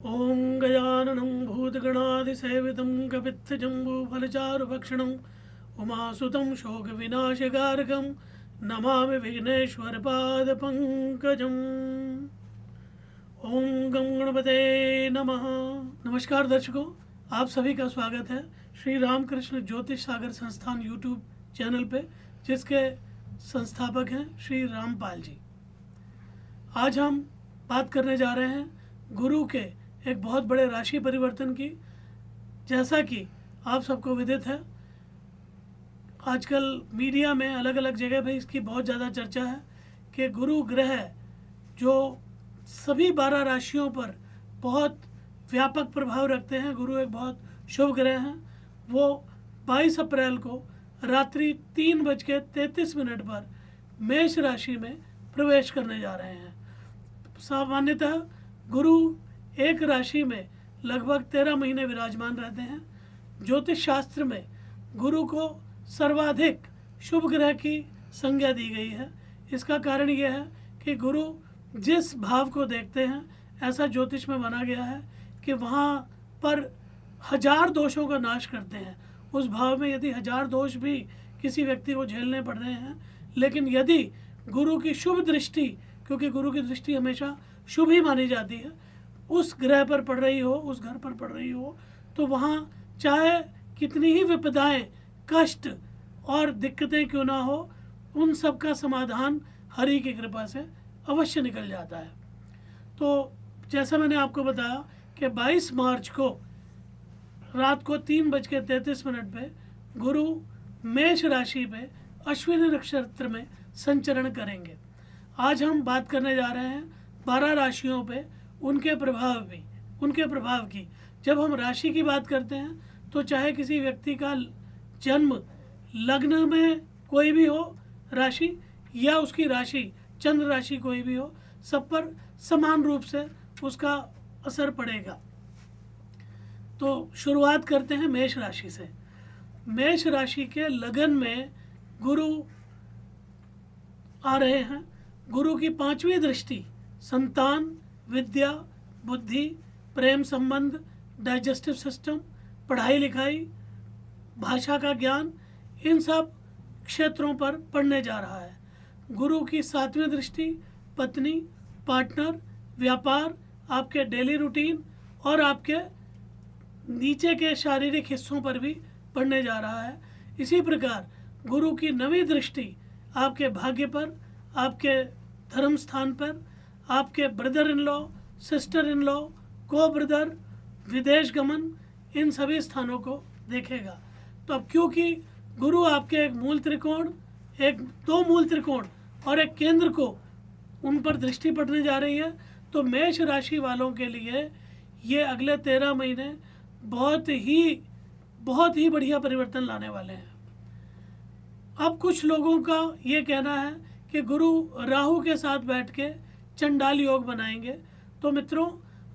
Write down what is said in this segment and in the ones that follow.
ओं गजाननं भूतगणादिसेवितं कपित्थजम्बूफलचारुभक्षणं उमासुतं शोकविनाशकारकं नमामि विघ्नेश्वरपादपङ्कजम्। ओं गं गणपते नमः। नमस्कार दर्शकों, आप सभी का स्वागत है श्री रामकृष्ण ज्योतिष सागर संस्थान यूट्यूब चैनल पे, जिसके संस्थापक हैं श्री रामपाल जी। आज हम बात करने जा रहे हैं गुरु के एक बहुत बड़े राशि परिवर्तन की। जैसा कि आप सबको विदित है, आजकल मीडिया में अलग अलग जगह पे इसकी बहुत ज़्यादा चर्चा है कि गुरु ग्रह जो सभी 12 राशियों पर बहुत व्यापक प्रभाव रखते हैं, गुरु एक बहुत शुभ ग्रह हैं। वो 22 अप्रैल को रात्रि 3:33 पर मेष राशि में प्रवेश करने जा रहे हैं। सामान्यतः गुरु एक राशि में लगभग 13 महीने विराजमान रहते हैं। ज्योतिष शास्त्र में गुरु को सर्वाधिक शुभ ग्रह की संज्ञा दी गई है। इसका कारण यह है कि गुरु जिस भाव को देखते हैं, ऐसा ज्योतिष में माना गया है कि वहाँ पर 1000 दोषों का नाश करते हैं। उस भाव में यदि 1000 दोष भी किसी व्यक्ति को झेलने पड़ रहे हैं, लेकिन यदि गुरु की शुभ दृष्टि, क्योंकि गुरु की दृष्टि हमेशा शुभ ही मानी जाती है, उस ग्रह पर पड़ रही हो, उस घर पर पड़ रही हो, तो वहाँ चाहे कितनी ही विपदाएं, कष्ट और दिक्कतें क्यों ना हो, उन सब का समाधान हरि की कृपा से अवश्य निकल जाता है। तो जैसा मैंने आपको बताया कि 22 मार्च को रात को 3:33 पे गुरु मेष राशि पे अश्विनी नक्षत्र में संचरण करेंगे। आज हम बात करने जा रहे हैं 12 राशियों पे उनके प्रभाव की। जब हम राशि की बात करते हैं तो चाहे किसी व्यक्ति का जन्म लग्न में कोई भी हो राशि, या उसकी राशि चंद्र राशि कोई भी हो, सब पर समान रूप से उसका असर पड़ेगा। तो शुरुआत करते हैं मेष राशि से। मेष राशि के लगन में गुरु आ रहे हैं। गुरु की 5वीं दृष्टि संतान, विद्या, बुद्धि, प्रेम संबंध, डाइजेस्टिव सिस्टम, पढ़ाई लिखाई, भाषा का ज्ञान, इन सब क्षेत्रों पर पड़ने जा रहा है। गुरु की 7वीं दृष्टि पत्नी, पार्टनर, व्यापार, आपके डेली रूटीन और आपके नीचे के शारीरिक हिस्सों पर भी पड़ने जा रहा है। इसी प्रकार गुरु की 9वीं दृष्टि आपके भाग्य पर, आपके धर्म स्थान पर, आपके brother in law, sister in law, को ब्रदर, विदेश गमन, इन सभी स्थानों को देखेगा। तो अब क्योंकि गुरु आपके एक दो मूल त्रिकोण और एक केंद्र को, उन पर दृष्टि पड़ने जा रही है, तो मेष राशि वालों के लिए ये अगले 13 महीने बहुत ही बढ़िया परिवर्तन लाने वाले हैं। अब कुछ लोगों का ये कहना है कि गुरु राहु के साथ बैठ के चंडाल योग बनाएंगे। तो मित्रों,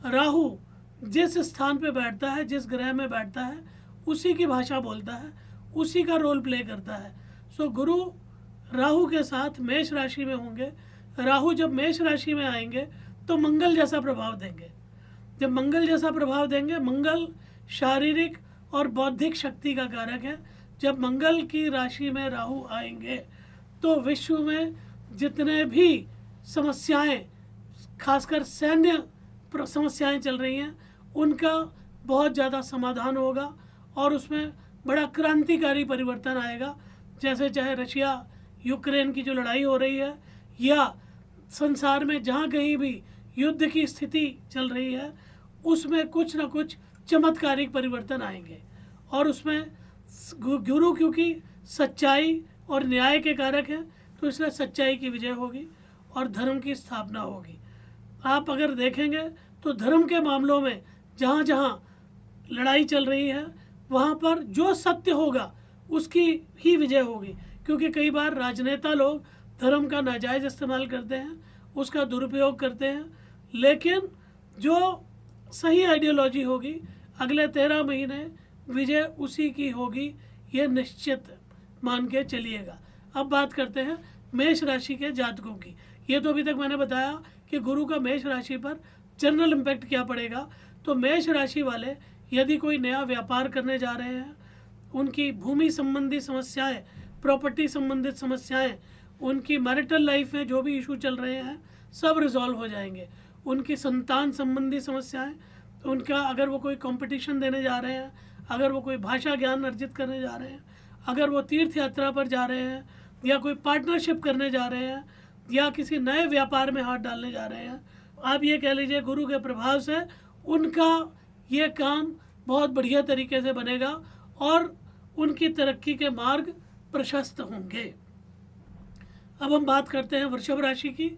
राहु जिस स्थान पे बैठता है, जिस ग्रह में बैठता है, उसी की भाषा बोलता है, उसी का रोल प्ले करता है। सो गुरु राहु के साथ मेष राशि में होंगे। राहु जब मेष राशि में आएंगे तो मंगल जैसा प्रभाव देंगे। जब मंगल जैसा प्रभाव देंगे, मंगल शारीरिक और बौद्धिक शक्ति का कारक है। जब मंगल की राशि में राहु आएंगे तो विश्व में जितने भी समस्याएं, खासकर सैन्य समस्याएं चल रही हैं, उनका बहुत ज़्यादा समाधान होगा और उसमें बड़ा क्रांतिकारी परिवर्तन आएगा। जैसे चाहे रशिया यूक्रेन की जो लड़ाई हो रही है, या संसार में जहाँ कहीं भी युद्ध की स्थिति चल रही है, उसमें कुछ ना कुछ चमत्कारिक परिवर्तन आएंगे। और उसमें गुरु क्योंकि सच्चाई और न्याय के कारक हैं, तो इसलिए सच्चाई की विजय होगी और धर्म की स्थापना होगी। आप अगर देखेंगे तो धर्म के मामलों में जहाँ जहाँ लड़ाई चल रही है, वहाँ पर जो सत्य होगा उसकी ही विजय होगी। क्योंकि कई बार राजनेता लोग धर्म का नाजायज़ इस्तेमाल करते हैं, उसका दुरुपयोग करते हैं, लेकिन जो सही आइडियोलॉजी होगी, अगले 13 महीने विजय उसी की होगी, ये निश्चित मान के चलिएगा। अब बात करते हैं मेष राशि के जातकों की। ये तो अभी तक मैंने बताया कि गुरु का मेष राशि पर जनरल इम्पैक्ट क्या पड़ेगा। तो मेष राशि वाले यदि कोई नया व्यापार करने जा रहे हैं, उनकी भूमि संबंधी समस्याएं, प्रॉपर्टी संबंधित समस्याएं, उनकी मैरिटल लाइफ में जो भी इशू चल रहे हैं सब रिजॉल्व हो जाएंगे। उनकी संतान संबंधी समस्याएं, उनका अगर वो कोई कंपटीशन देने जा रहे हैं, अगर वो कोई भाषा ज्ञान अर्जित करने जा रहे हैं, अगर वो तीर्थ यात्रा पर जा रहे हैं, या कोई पार्टनरशिप करने जा रहे हैं, या किसी नए व्यापार में हाथ डालने जा रहे हैं, आप ये कह लीजिए गुरु के प्रभाव से उनका ये काम बहुत बढ़िया तरीके से बनेगा और उनकी तरक्की के मार्ग प्रशस्त होंगे। अब हम बात करते हैं वृषभ राशि की।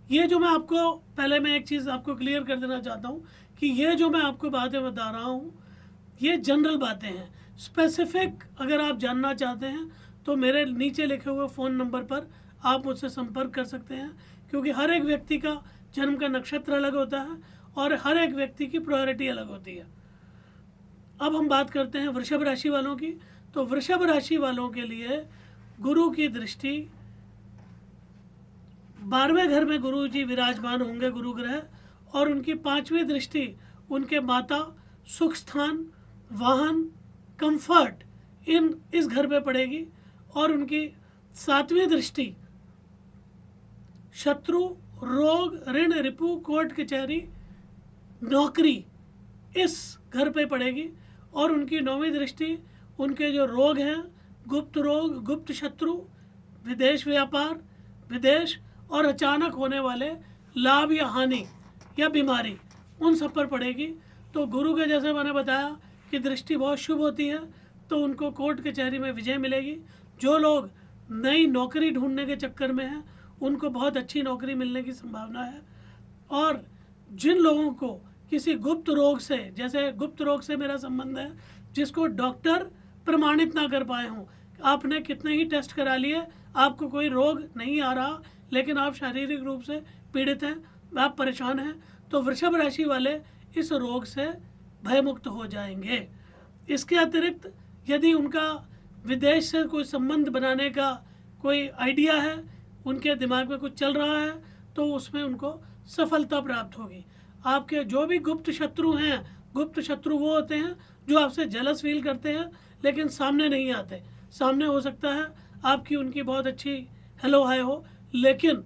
ये जो मैं आपको पहले मैं एक चीज़ आपको क्लियर कर देना चाहता हूँ कि ये जो मैं आपको बातें बता रहा हूँ ये जनरल बातें हैं। स्पेसिफिक अगर आप जानना चाहते हैं तो मेरे नीचे लिखे हुए फ़ोन नंबर पर आप मुझसे संपर्क कर सकते हैं, क्योंकि हर एक व्यक्ति का जन्म का नक्षत्र अलग होता है और हर एक व्यक्ति की प्रायोरिटी अलग होती है। अब हम बात करते हैं वृषभ राशि वालों की। तो वृषभ राशि वालों के लिए गुरु की दृष्टि 12वें घर में गुरु जी विराजमान होंगे, गुरु ग्रह, और उनकी 5वीं दृष्टि उनके माता, सुख स्थान, वाहन, कंफर्ट इस घर पे पड़ेगी, और उनकी 7वीं दृष्टि शत्रु, रोग, ऋण, रिपु, कोर्ट कचहरी, नौकरी इस घर पे पड़ेगी, और उनकी 9वीं दृष्टि उनके जो रोग हैं, गुप्त रोग, गुप्त शत्रु, विदेश व्यापार, विदेश और अचानक होने वाले लाभ या हानि या बीमारी, उन सब पर पड़ेगी। तो गुरु के जैसे मैंने बताया कि दृष्टि बहुत शुभ होती है, तो उनको कोर्ट कचहरी में विजय मिलेगी। जो लोग नई नौकरी ढूंढने के चक्कर में हैं उनको बहुत अच्छी नौकरी मिलने की संभावना है। और जिन लोगों को किसी गुप्त रोग से, जैसे गुप्त रोग से मेरा संबंध है जिसको डॉक्टर प्रमाणित ना कर पाए हों, आपने कितने ही टेस्ट करा लिए, आपको कोई रोग नहीं आ रहा, लेकिन आप शारीरिक रूप से पीड़ित हैं, आप परेशान हैं, तो वृषभ राशि वाले इस रोग से भयमुक्त हो जाएंगे। इसके अतिरिक्त यदि उनका विदेश से कोई संबंध बनाने का कोई आइडिया है, उनके दिमाग में कुछ चल रहा है, तो उसमें उनको सफलता प्राप्त होगी। आपके जो भी गुप्त शत्रु हैं, गुप्त शत्रु वो होते हैं जो आपसे जेलस फील करते हैं लेकिन सामने नहीं आते। सामने हो सकता है आपकी उनकी बहुत अच्छी हेलो हाय हो, लेकिन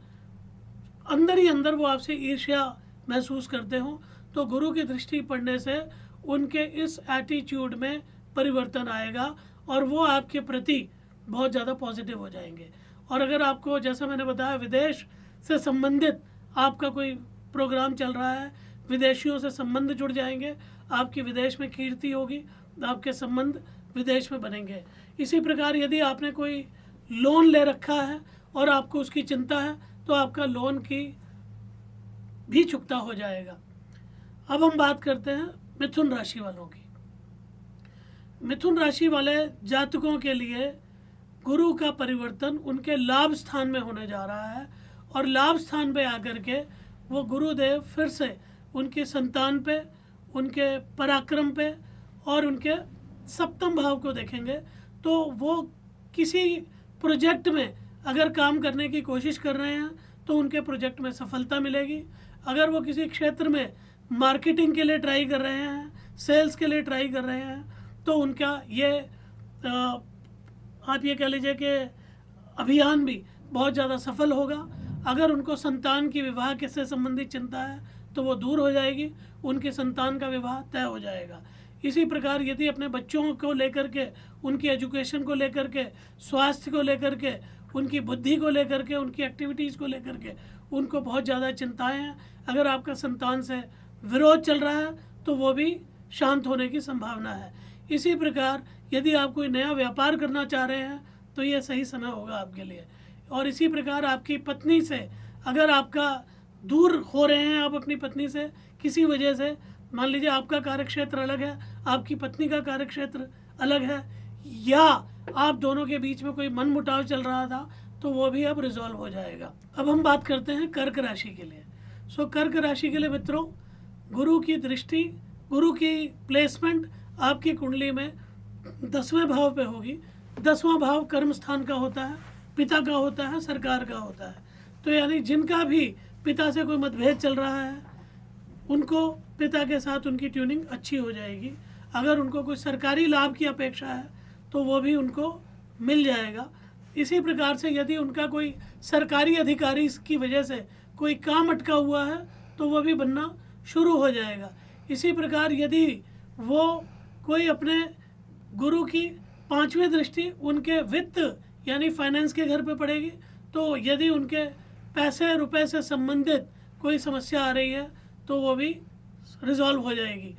अंदर ही अंदर वो आपसे ईर्ष्या महसूस करते हो। तो गुरु की दृष्टि पड़ने से उनके इस एटीट्यूड में परिवर्तन आएगा और वो आपके प्रति बहुत ज़्यादा पॉजिटिव हो जाएंगे। और अगर आपको, जैसा मैंने बताया, विदेश से संबंधित आपका कोई प्रोग्राम चल रहा है, विदेशियों से संबंध जुड़ जाएंगे, आपकी विदेश में कीर्ति होगी, आपके संबंध विदेश में बनेंगे। इसी प्रकार यदि आपने कोई लोन ले रखा है और आपको उसकी चिंता है तो आपका लोन की भी चुकता हो जाएगा। अब हम बात करते हैं मिथुन राशि वालों की। मिथुन राशि वाले जातकों के लिए गुरु का परिवर्तन उनके लाभ स्थान में होने जा रहा है, और लाभ स्थान पे आकर के वो गुरुदेव फिर से उनकी संतान पे, उनके पराक्रम पे और उनके सप्तम भाव को देखेंगे। तो वो किसी प्रोजेक्ट में अगर काम करने की कोशिश कर रहे हैं तो उनके प्रोजेक्ट में सफलता मिलेगी। अगर वो किसी क्षेत्र में मार्केटिंग के लिए ट्राई कर रहे हैं, सेल्स के लिए ट्राई कर रहे हैं, तो उनका ये आप ये कह लीजिए कि अभियान भी बहुत ज़्यादा सफल होगा। अगर उनको संतान की विवाह से संबंधित चिंता है तो वो दूर हो जाएगी, उनके संतान का विवाह तय हो जाएगा। इसी प्रकार यदि अपने बच्चों को लेकर के, उनकी एजुकेशन को लेकर के, स्वास्थ्य को लेकर के, उनकी बुद्धि को लेकर के, उनकी एक्टिविटीज़ को लेकर के उनको बहुत ज़्यादा चिंताएं हैं, अगर आपका संतान से विरोध चल रहा है तो वो भी शांत होने की संभावना है। इसी प्रकार यदि आप कोई नया व्यापार करना चाह रहे हैं तो ये सही समय होगा आपके लिए। और इसी प्रकार आपकी पत्नी से अगर आपका दूर हो रहे हैं, आप अपनी पत्नी से किसी वजह से, मान लीजिए आपका कार्यक्षेत्र अलग है, आपकी पत्नी का कार्यक्षेत्र अलग है, या आप दोनों के बीच में कोई मनमुटाव चल रहा था, तो वो भी अब रिजॉल्व हो जाएगा। अब हम बात करते हैं कर्क राशि के लिए। कर्क राशि के लिए मित्रों, गुरु की दृष्टि, गुरु की प्लेसमेंट आपकी कुंडली में 10वें भाव पे होगी। 10वां भाव कर्म स्थान का होता है, पिता का होता है, सरकार का होता है। तो यानी जिनका भी पिता से कोई मतभेद चल रहा है, उनको पिता के साथ उनकी ट्यूनिंग अच्छी हो जाएगी। अगर उनको कोई सरकारी लाभ की अपेक्षा है तो वो भी उनको मिल जाएगा। इसी प्रकार से यदि उनका कोई सरकारी अधिकारी की वजह से कोई काम अटका हुआ है तो वो भी बनना शुरू हो जाएगा। इसी प्रकार यदि वो कोई अपने गुरु की 5वीं दृष्टि उनके वित्त यानी फाइनेंस के घर पे पड़ेगी, तो यदि उनके पैसे रुपए से संबंधित कोई समस्या आ रही है तो वो भी रिजॉल्व हो जाएगी।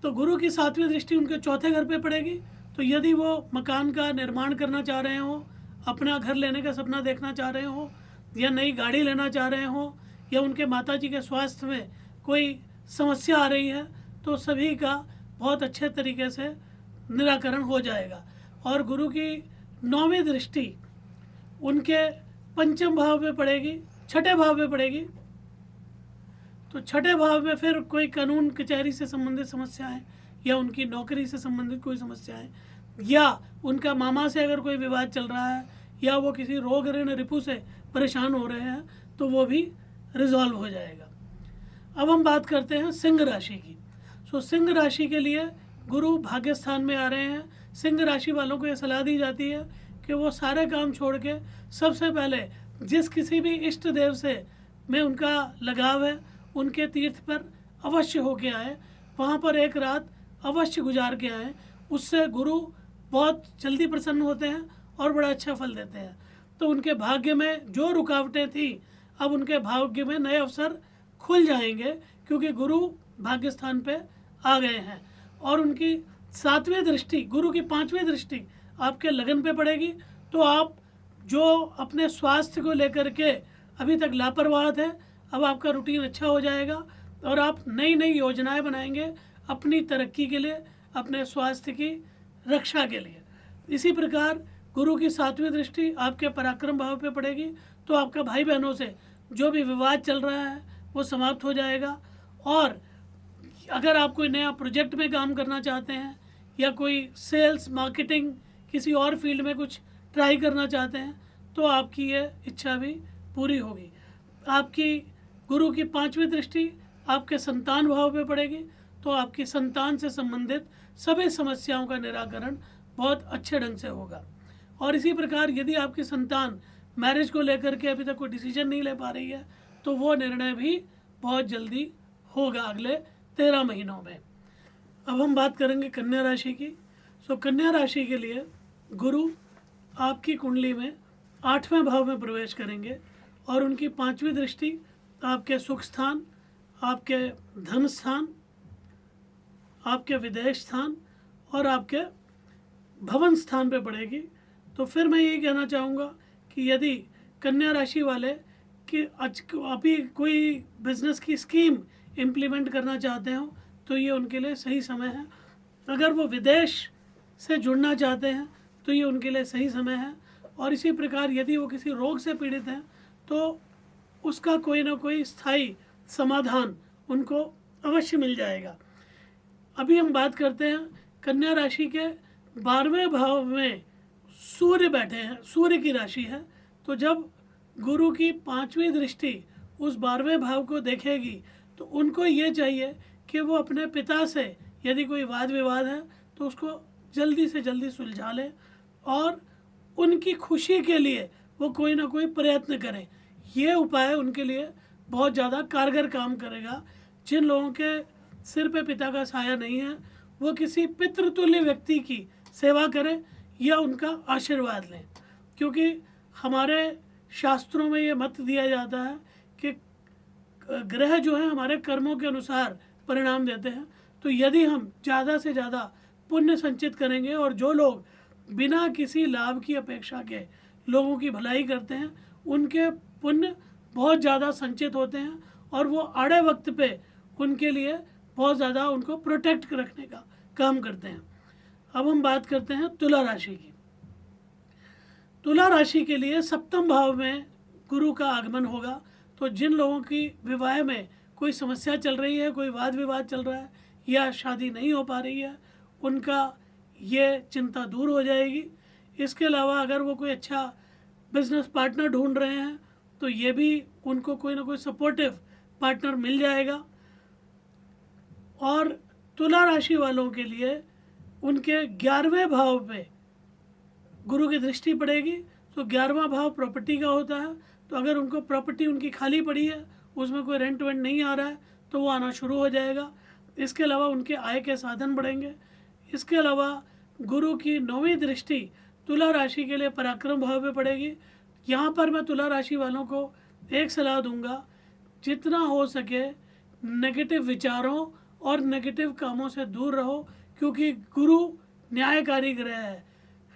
तो गुरु की 7वीं दृष्टि उनके चौथे घर पे पड़ेगी, तो यदि वो मकान का निर्माण करना चाह रहे हो, अपना घर लेने का सपना देखना चाह रहे हो, या नई गाड़ी लेना चाह रहे हो, या उनके माताजी के स्वास्थ्य में कोई समस्या आ रही है, तो सभी का बहुत अच्छे तरीके से निराकरण हो जाएगा। और गुरु की 9वीं दृष्टि उनके 5म भाव में पड़ेगी, 6ठे भाव में पड़ेगी। तो 6ठे भाव में फिर कोई कानून कचहरी से संबंधित समस्याएं, या उनकी नौकरी से संबंधित कोई समस्याएं, या उनका मामा से अगर कोई विवाद चल रहा है, या वो किसी रोग ऋण रिपु से परेशान हो रहे हैं, तो वो भी रिजॉल्व हो जाएगा। अब हम बात करते हैं सिंह राशि की। सो सिंह राशि के लिए गुरु भाग्य स्थान में आ रहे हैं। सिंह राशि वालों को ये सलाह दी जाती है कि वो सारे काम छोड़ के सबसे पहले जिस किसी भी इष्ट देव से में उनका लगाव है उनके तीर्थ पर अवश्य होके आए, वहाँ पर एक रात अवश्य गुजार के आए। उससे गुरु बहुत जल्दी प्रसन्न होते हैं और बड़ा अच्छा फल देते हैं। तो उनके भाग्य में जो रुकावटें थी, अब उनके भाग्य में नए अवसर खुल जाएंगे, क्योंकि गुरु भाग्य स्थान पे आ गए हैं। और उनकी 7वीं दृष्टि, गुरु की 5वीं दृष्टि आपके लगन पे पड़ेगी। तो आप जो अपने स्वास्थ्य को लेकर के अभी तक लापरवाह थे, अब आपका रूटीन अच्छा हो जाएगा और आप नई नई योजनाएं बनाएंगे अपनी तरक्की के लिए, अपने स्वास्थ्य की रक्षा के लिए। इसी प्रकार गुरु की 7वीं दृष्टि आपके पराक्रम भाव पे पड़ेगी, तो आपका भाई बहनों से जो भी विवाद चल रहा है वो समाप्त हो जाएगा। और अगर आप कोई नया प्रोजेक्ट में काम करना चाहते हैं, या कोई सेल्स मार्केटिंग किसी और फील्ड में कुछ ट्राई करना चाहते हैं, तो आपकी ये इच्छा भी पूरी होगी। आपकी गुरु की 5वीं दृष्टि आपके संतान भाव पे पड़ेगी, तो आपकी संतान से संबंधित सभी समस्याओं का निराकरण बहुत अच्छे ढंग से होगा। और इसी प्रकार यदि आपकी संतान मैरिज को लेकर के अभी तक कोई डिसीजन नहीं ले पा रही है, तो वो निर्णय भी बहुत जल्दी होगा अगले 13 महीनों में। अब हम बात करेंगे कन्या राशि की। सो कन्या राशि के लिए गुरु आपकी कुंडली में 8वें भाव में प्रवेश करेंगे, और उनकी 5वीं दृष्टि आपके सुख स्थान, आपके धन स्थान, आपके विदेश स्थान और आपके भवन स्थान पे पड़ेगी। तो फिर मैं यही कहना चाहूँगा कि यदि कन्या राशि वाले कि अभी कोई बिजनेस की स्कीम इम्प्लीमेंट करना चाहते हो, तो ये उनके लिए सही समय है। अगर वो विदेश से जुड़ना चाहते हैं तो ये उनके लिए सही समय है। और इसी प्रकार यदि वो किसी रोग से पीड़ित हैं तो उसका कोई ना कोई स्थायी समाधान उनको अवश्य मिल जाएगा। अभी हम बात करते हैं कन्या राशि के 12वें भाव में सूर्य बैठे हैं, सूर्य की राशि है। तो जब गुरु की 5वीं दृष्टि उस 12वें भाव को देखेगी, तो उनको ये चाहिए कि वो अपने पिता से यदि कोई वाद विवाद है तो उसको जल्दी से जल्दी सुलझा लें, और उनकी खुशी के लिए वो कोई ना कोई प्रयत्न करें। ये उपाय उनके लिए बहुत ज़्यादा कारगर काम करेगा। जिन लोगों के सिर पे पिता का साया नहीं है, वो किसी पितृतुल्य व्यक्ति की सेवा करें या उनका आशीर्वाद लें, क्योंकि हमारे शास्त्रों में ये मत दिया जाता है कि ग्रह जो है हमारे कर्मों के अनुसार परिणाम देते हैं। तो यदि हम ज़्यादा से ज़्यादा पुण्य संचित करेंगे, और जो लोग बिना किसी लाभ की अपेक्षा के लोगों की भलाई करते हैं, उनके पुण्य बहुत ज़्यादा संचित होते हैं, और वो आड़े वक्त पे उनके लिए बहुत ज़्यादा उनको प्रोटेक्ट रखने का काम करते हैं। अब हम बात करते हैं तुला राशि की। तुला राशि के लिए 7वें भाव में गुरु का आगमन होगा। तो जिन लोगों की विवाह में कोई समस्या चल रही है, कोई वाद विवाद चल रहा है, या शादी नहीं हो पा रही है, उनका ये चिंता दूर हो जाएगी। इसके अलावा अगर वो कोई अच्छा बिजनेस पार्टनर ढूंढ रहे हैं, तो ये भी उनको कोई ना कोई सपोर्टिव पार्टनर मिल जाएगा। और तुला राशि वालों के लिए उनके 11वें भाव पे गुरु की दृष्टि पड़ेगी। तो 11वां भाव प्रॉपर्टी का होता है, तो अगर उनको प्रॉपर्टी उनकी खाली पड़ी है, उसमें कोई रेंट वेंट नहीं आ रहा है, तो वो आना शुरू हो जाएगा। इसके अलावा उनके आय के साधन बढ़ेंगे। इसके अलावा गुरु की 9वीं दृष्टि तुला राशि के लिए पराक्रम भाव पे पड़ेगी। यहाँ पर मैं तुला राशि वालों को एक सलाह दूंगा, जितना हो सके नेगेटिव विचारों और नेगेटिव कामों से दूर रहो, क्योंकि गुरु न्यायकारी ग्रह है।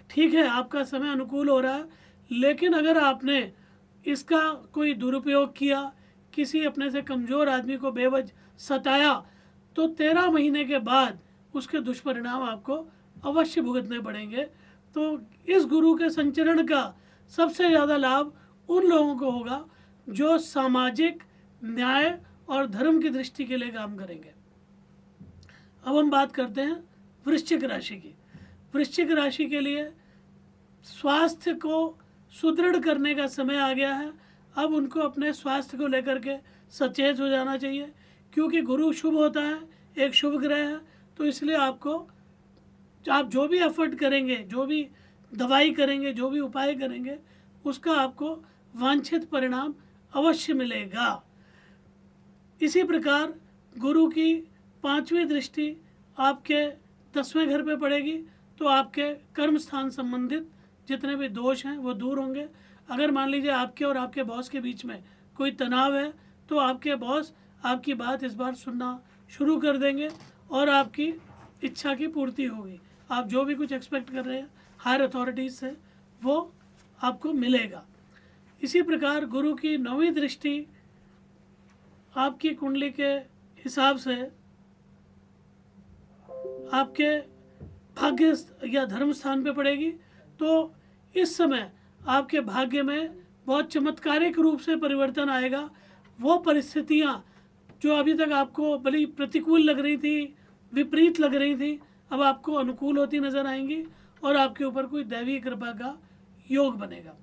ठीक है, आपका समय अनुकूल हो रहा है, लेकिन अगर आपने इसका कोई दुरुपयोग किया, किसी अपने से कमज़ोर आदमी को बेवजह सताया, तो 13 महीने के बाद उसके दुष्परिणाम आपको अवश्य भुगतने पड़ेंगे। तो इस गुरु के संचरण का सबसे ज़्यादा लाभ उन लोगों को होगा जो सामाजिक न्याय और धर्म की दृष्टि के लिए काम करेंगे। अब हम बात करते हैं वृश्चिक राशि की। वृश्चिक राशि के लिए स्वास्थ्य को सुदृढ़ करने का समय आ गया है। अब उनको अपने स्वास्थ्य को लेकर के सचेत हो जाना चाहिए, क्योंकि गुरु शुभ होता है, एक शुभ ग्रह है। तो इसलिए आप जो भी एफर्ट करेंगे, जो भी दवाई करेंगे, जो भी उपाय करेंगे, उसका आपको वांछित परिणाम अवश्य मिलेगा। इसी प्रकार गुरु की 5वीं दृष्टि आपके 10वें घर पे पड़ेगी, तो आपके कर्म स्थान संबंधित जितने भी दोष हैं वो दूर होंगे। अगर मान लीजिए आपके और आपके बॉस के बीच में कोई तनाव है, तो आपके बॉस आपकी बात इस बार सुनना शुरू कर देंगे और आपकी इच्छा की पूर्ति होगी। आप जो भी कुछ एक्सपेक्ट कर रहे हैं हायर अथॉरिटीज़ से, वो आपको मिलेगा। इसी प्रकार गुरु की 9वीं दृष्टि आपकी कुंडली के हिसाब से आपके भाग्य या धर्म स्थान पे पड़ेगी। तो इस समय आपके भाग्य में बहुत चमत्कारिक रूप से परिवर्तन आएगा। वो परिस्थितियाँ जो अभी तक आपको बड़ी प्रतिकूल लग रही थी, विपरीत लग रही थी, अब आपको अनुकूल होती नजर आएंगी और आपके ऊपर कोई दैवीय कृपा का योग बनेगा।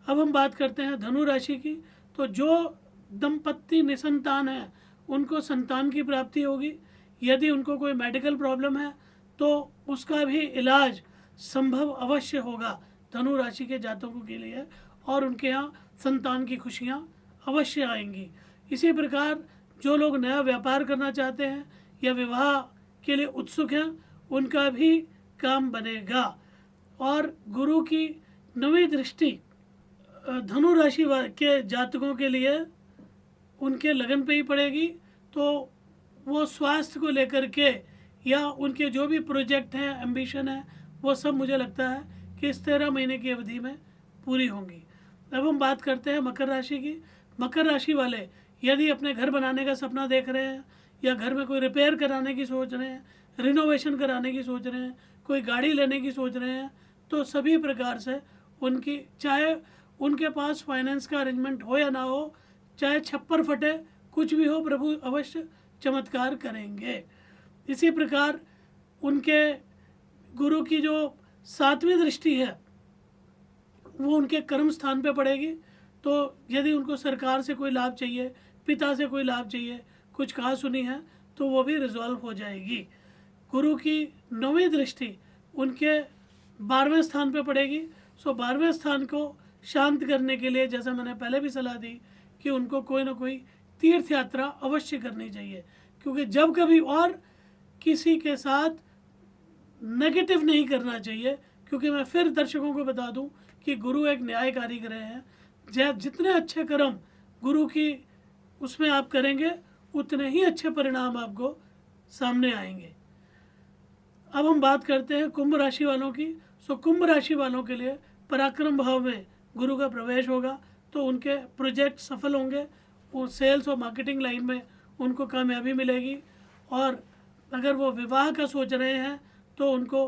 अब हम बात करते हैं धनु राशि की। तो जो दंपत्ति निसंतान है, उनको संतान की प्राप्ति होगी। यदि उनको कोई मेडिकल प्रॉब्लम है, तो उसका भी इलाज संभव अवश्य होगा धनु राशि के जातकों के लिए, और उनके यहाँ संतान की खुशियाँ अवश्य आएंगी। इसी प्रकार जो लोग नया व्यापार करना चाहते हैं या विवाह के लिए उत्सुक हैं, उनका भी काम बनेगा। और गुरु की 9वीं दृष्टि धनु राशि के जातकों के लिए उनके लगन पे ही पड़ेगी। तो वो स्वास्थ्य को लेकर के या उनके जो भी प्रोजेक्ट हैं, एम्बिशन है, वो सब मुझे लगता है कि इस 13 महीने की अवधि में पूरी होंगी। अब हम बात करते हैं मकर राशि की। मकर राशि वाले यदि अपने घर बनाने का सपना देख रहे हैं, या घर में कोई रिपेयर कराने की सोच रहे हैं, रिनोवेशन कराने की सोच रहे हैं, कोई गाड़ी लेने की सोच रहे हैं, तो सभी प्रकार से उनकी, चाहे उनके पास फाइनेंस का अरेंजमेंट हो या ना हो, चाहे छप्पर फटे, कुछ भी हो, प्रभु अवश्य चमत्कार करेंगे। इसी प्रकार उनके गुरु की जो 7वीं दृष्टि है वो उनके कर्म स्थान पे पड़ेगी। तो यदि उनको सरकार से कोई लाभ चाहिए, पिता से कोई लाभ चाहिए, कुछ कहा सुनी है, तो वो भी रिजॉल्व हो जाएगी। गुरु की 9वीं दृष्टि उनके 12वें स्थान पे पड़ेगी। सो 12वें स्थान को शांत करने के लिए, जैसा मैंने पहले भी सलाह दी, कि उनको कोई ना कोई तीर्थ यात्रा अवश्य करनी चाहिए। क्योंकि जब कभी और किसी के साथ नेगेटिव नहीं करना चाहिए, क्योंकि मैं फिर दर्शकों को बता दूं कि गुरु एक न्यायकारी ग्रह है। जितने अच्छे कर्म गुरु की उसमें आप करेंगे, उतने ही अच्छे परिणाम आपको सामने आएंगे। अब हम बात करते हैं कुंभ राशि वालों की। सो कुंभ राशि वालों के लिए पराक्रम भाव में गुरु का प्रवेश होगा, तो उनके प्रोजेक्ट सफल होंगे। वो सेल्स और मार्केटिंग लाइन में उनको कामयाबी मिलेगी। और अगर वो विवाह का सोच रहे हैं, तो उनको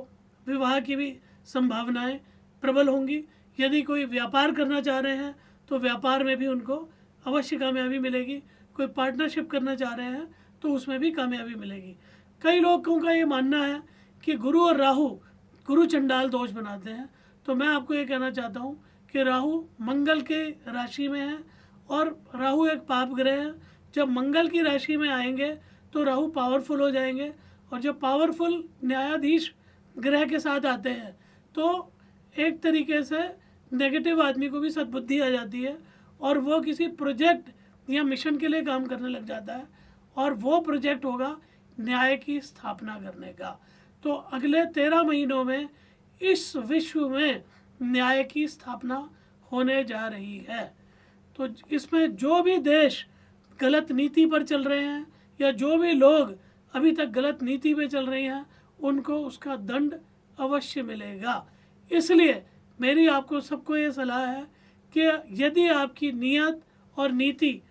विवाह की भी संभावनाएं प्रबल होंगी। यदि कोई व्यापार करना चाह रहे हैं, तो व्यापार में भी उनको अवश्य कामयाबी मिलेगी। कोई पार्टनरशिप करना चाह रहे हैं, तो उसमें भी कामयाबी मिलेगी। कई लोगों का ये मानना है कि गुरु और राहु गुरु चंडाल दोष बनाते हैं। तो मैं आपको ये कहना चाहता हूँ कि राहु मंगल के राशि में है, और राहु एक पाप ग्रह है। जब मंगल की राशि में आएंगे, तो राहु पावरफुल हो जाएंगे, और जब पावरफुल न्यायाधीश ग्रह के साथ आते हैं तो एक तरीके से नेगेटिव आदमी को भी सद्बुद्धि आ जाती है, और वो किसी प्रोजेक्ट या मिशन के लिए काम करने लग जाता है, और वो प्रोजेक्ट होगा न्याय की स्थापना करने का। तो अगले 13 महीनों में इस विश्व में न्याय की स्थापना होने जा रही है। तो इसमें जो भी देश गलत नीति पर चल रहे हैं या जो भी लोग अभी तक गलत नीति पे चल रहे हैं, उनको उसका दंड अवश्य मिलेगा। इसलिए मेरी आपको सबको ये सलाह है कि यदि आपकी नीयत और नीति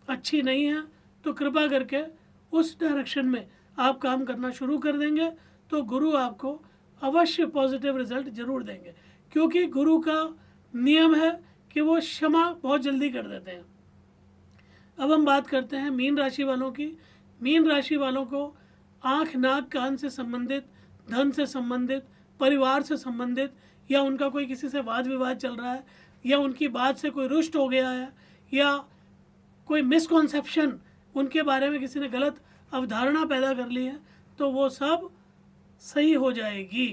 अच्छी नहीं है तो कृपा करके उस डायरेक्शन में आप काम करना शुरू कर देंगे तो गुरु आपको अवश्य पॉजिटिव रिजल्ट जरूर देंगे, क्योंकि गुरु का नियम है कि वो क्षमा बहुत जल्दी कर देते हैं। अब हम बात करते हैं मीन राशि वालों की। मीन राशि वालों को आँख, नाक, कान से संबंधित, धन से संबंधित, परिवार से संबंधित, या उनका कोई किसी से वाद विवाद चल रहा है, या उनकी बात से कोई रुष्ट हो गया है, या कोई मिसकॉन्सेप्शन उनके बारे में किसी ने गलत अवधारणा पैदा कर ली है, तो वो सब सही हो जाएगी।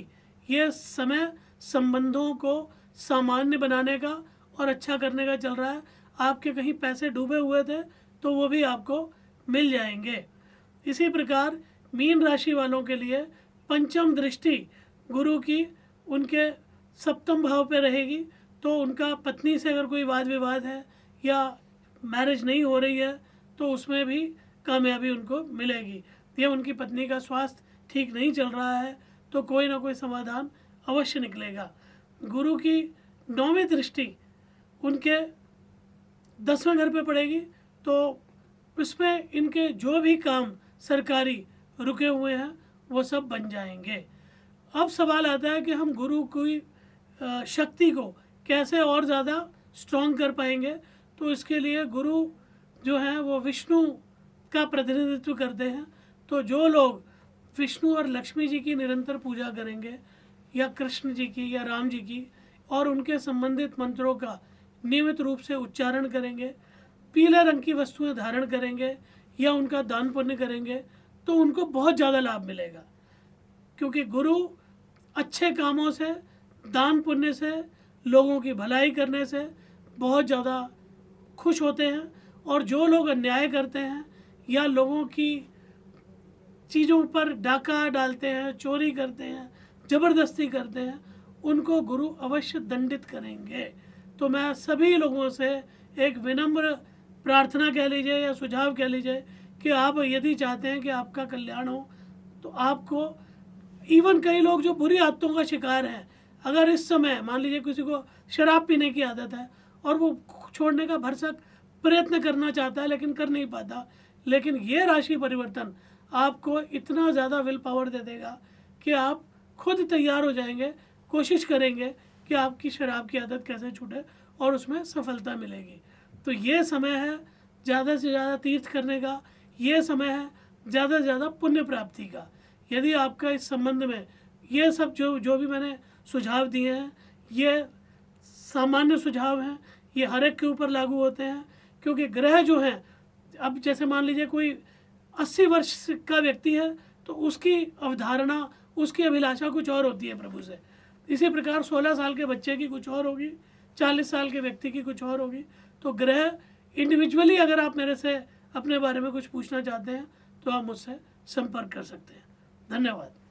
ये समय संबंधों को सामान्य बनाने का और अच्छा करने का चल रहा है। आपके कहीं पैसे डूबे हुए थे तो वो भी आपको मिल जाएंगे। इसी प्रकार मीन राशि वालों के लिए पंचम दृष्टि गुरु की उनके सप्तम भाव पे रहेगी, तो उनका पत्नी से अगर कोई वाद विवाद है या मैरिज नहीं हो रही है तो उसमें भी कामयाबी उनको मिलेगी। या उनकी पत्नी का स्वास्थ्य ठीक नहीं चल रहा है तो कोई ना कोई समाधान अवश्य निकलेगा। गुरु की 9वीं दृष्टि उनके 10वें घर पे पड़ेगी, तो उसमें इनके जो भी काम सरकारी रुके हुए हैं वो सब बन जाएंगे। अब सवाल आता है कि हम गुरु की शक्ति को कैसे और ज़्यादा स्ट्रॉन्ग कर पाएंगे। तो इसके लिए गुरु जो हैं वो विष्णु का प्रतिनिधित्व करते हैं। तो जो लोग विष्णु और लक्ष्मी जी की निरंतर पूजा करेंगे, या कृष्ण जी की या राम जी की, और उनके संबंधित मंत्रों का नियमित रूप से उच्चारण करेंगे, पीले रंग की वस्तुएं धारण करेंगे या उनका दान पुण्य करेंगे, तो उनको बहुत ज़्यादा लाभ मिलेगा। क्योंकि गुरु अच्छे कामों से, दान पुण्य से, लोगों की भलाई करने से बहुत ज़्यादा खुश होते हैं, और जो लोग अन्याय करते हैं या लोगों की चीज़ों पर डाका डालते हैं, चोरी करते हैं, ज़बरदस्ती करते हैं, उनको गुरु अवश्य दंडित करेंगे। तो मैं सभी लोगों से एक विनम्र प्रार्थना कह लीजिए या सुझाव कह लीजिए कि आप यदि चाहते हैं कि आपका कल्याण हो तो आपको, इवन कई लोग जो बुरी आदतों का शिकार हैं, अगर इस समय मान लीजिए किसी को शराब पीने की आदत है और वो छोड़ने का भरसक प्रयत्न करना चाहता है लेकिन कर नहीं पाता, लेकिन ये राशि परिवर्तन आपको इतना ज़्यादा विल पावर दे देगा कि आप खुद तैयार हो जाएंगे, कोशिश करेंगे कि आपकी शराब की आदत कैसे छूटे और उसमें सफलता मिलेगी। तो ये समय है ज़्यादा से ज़्यादा तीर्थ करने का, ये समय है ज़्यादा से ज़्यादा पुण्य प्राप्ति का। यदि आपका इस संबंध में ये सब जो भी मैंने सुझाव दिए हैं, ये सामान्य सुझाव हैं, ये हर एक के ऊपर लागू होते हैं, क्योंकि ग्रह जो हैं, अब जैसे मान लीजिए कोई 80 वर्ष का व्यक्ति है तो उसकी अवधारणा, उसकी अभिलाषा कुछ और होती है प्रभु से। इसी प्रकार 16 साल के बच्चे की कुछ और होगी, 40 साल के व्यक्ति की कुछ और होगी। तो ग्रह इंडिविजुअली, अगर आप मेरे से अपने बारे में कुछ पूछना चाहते हैं तो आप मुझसे संपर्क कर सकते हैं। धन्यवाद।